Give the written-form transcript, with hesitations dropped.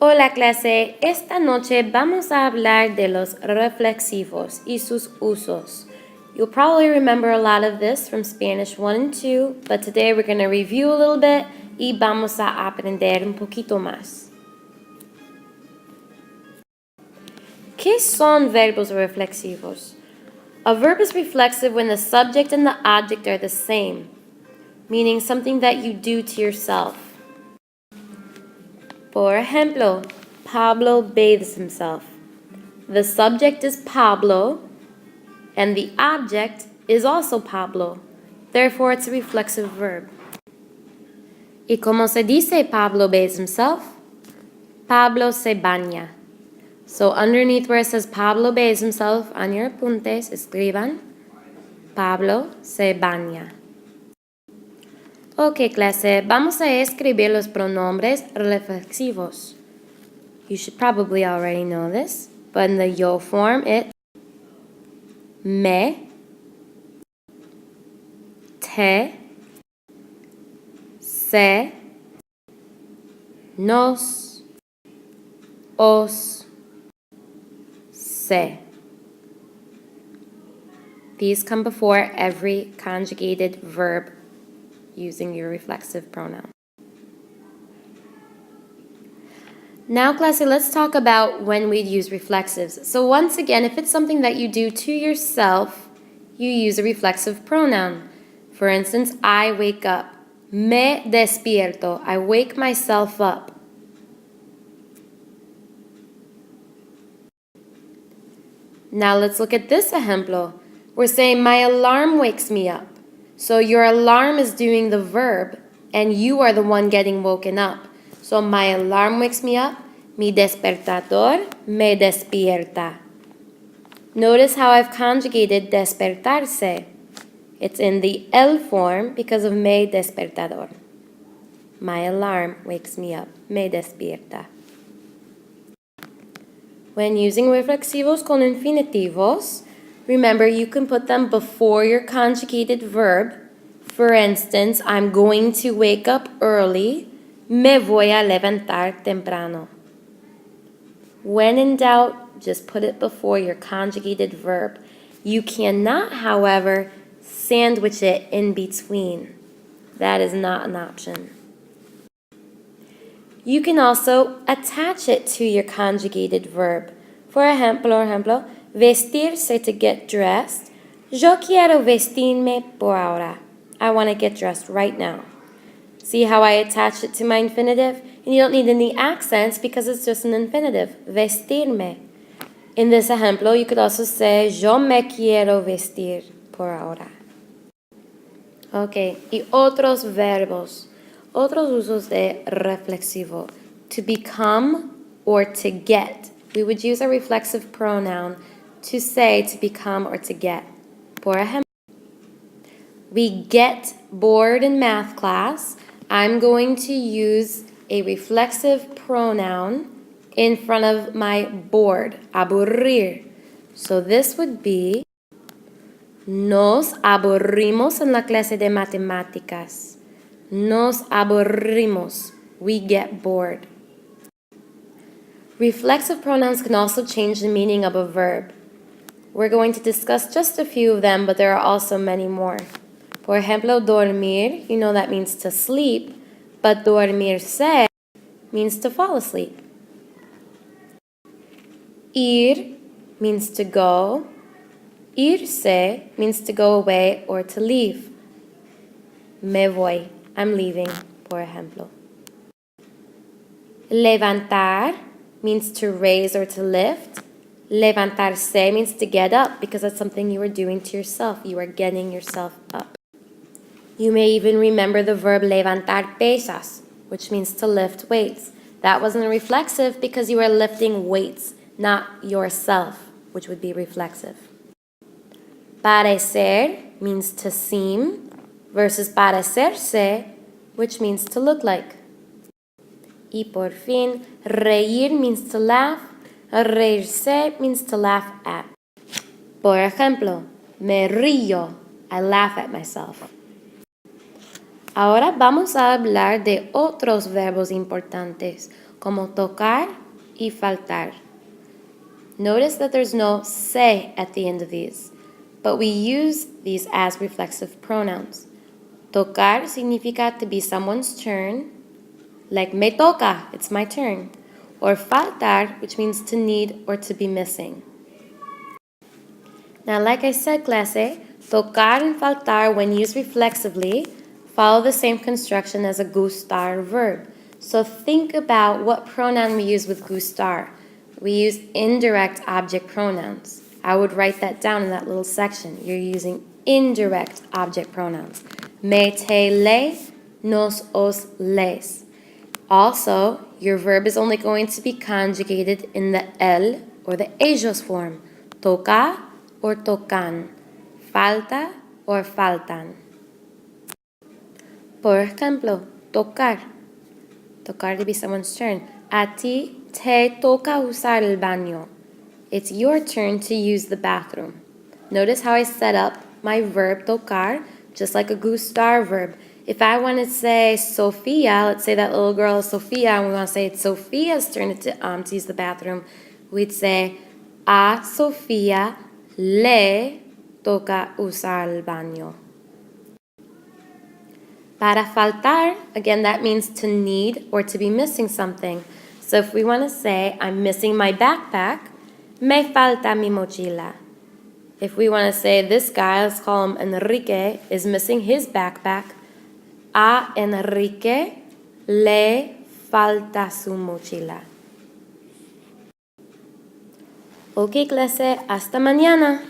Hola clase, esta noche vamos a hablar de los reflexivos y sus usos. You'll probably remember a lot of this from Spanish 1 and 2, but today we're going to review a little bit y vamos a aprender un poquito más. ¿Qué son verbos reflexivos? A verb is reflexive when the subject and the object are the same, meaning something that you do to yourself. Por ejemplo, Pablo bathes himself. The subject is Pablo, and the object is also Pablo. Therefore, it's a reflexive verb. ¿Y cómo se dice Pablo bathes himself? Pablo se baña. So underneath where it says Pablo bathes himself, on your apuntes, escriban Pablo se baña. Ok, clase, vamos a escribir los pronombres reflexivos. You should probably already know this, but in the yo form, it's me, te, se, nos, os, se. These come before every conjugated verb using your reflexive pronoun. Now, classy, let's talk about when we'd use reflexives. So once again, if it's something that you do to yourself, you use a reflexive pronoun. For instance, I wake up. Me despierto. I wake myself up. Now let's look at this ejemplo. We're saying my alarm wakes me up. So your alarm is doing the verb, and you are the one getting woken up. So my alarm wakes me up. Mi despertador me despierta. Notice how I've conjugated despertarse. It's in the el form because of me despertador. My alarm wakes me up. Me despierta. When using reflexivos con infinitivos, remember you can put them before your conjugated verb. For instance, I'm going to wake up early. Me voy a levantar temprano. When in doubt, just put it before your conjugated verb. You cannot, however, sandwich it in between. That is not an option. You can also attach it to your conjugated verb. For ejemplo, vestirse to get dressed. Yo quiero vestirme por ahora. I want to get dressed right now. See how I attached it to my infinitive? And you don't need any accents because it's just an infinitive. Vestirme. In this ejemplo, you could also say, yo me quiero vestir por ahora. Ok, y otros verbos. Otros usos de reflexivo. To become or to get. We would use a reflexive pronoun to say to become or to get. Por ejemplo, we get bored in math class. I'm going to use a reflexive pronoun in front of my board, aburrir. So this would be, nos aburrimos en la clase de matemáticas. Nos aburrimos. We get bored. Reflexive pronouns can also change the meaning of a verb. We're going to discuss just a few of them, but there are also many more. Por ejemplo, dormir, you know that means to sleep, but dormirse means to fall asleep. Ir means to go. Irse means to go away or to leave. Me voy, I'm leaving, por ejemplo. Levantar means to raise or to lift. Levantarse means to get up because that's something you are doing to yourself. You are getting yourself up. You may even remember the verb levantar pesas, which means to lift weights. That wasn't reflexive because you were lifting weights, not yourself, which would be reflexive. Parecer means to seem versus parecerse, which means to look like. Y por fin, reír means to laugh. Reírse means to laugh at. Por ejemplo, me río. I laugh at myself. Ahora vamos a hablar de otros verbos importantes, como tocar y faltar. Notice that there's no se at the end of these, but we use these as reflexive pronouns. Tocar significa to be someone's turn, like me toca, it's my turn. Or faltar, which means to need or to be missing. Now, like I said, clase, tocar and faltar, when used reflexively, follow the same construction as a gustar verb. So think about what pronoun we use with gustar. We use indirect object pronouns. I would write that down in that little section. You're using indirect object pronouns. Me, te, le, nos, os, les. Also, your verb is only going to be conjugated in the el or the ellos form. Toca or tocan. Falta or faltan. Por ejemplo, tocar. Tocar to be someone's turn. A ti te toca usar el baño. It's your turn to use the bathroom. Notice how I set up my verb tocar just like a gustar verb. If I want to say Sophia, let's say that little girl is Sophia, and we want to say it's Sophia's turn to use the bathroom, we'd say a Sofía le toca usar el baño. Para faltar, again, that means to need or to be missing something. So if we want to say, I'm missing my backpack, me falta mi mochila. If we want to say this guy, let's call him Enrique, is missing his backpack, a Enrique le falta su mochila. Ok, clase, hasta mañana.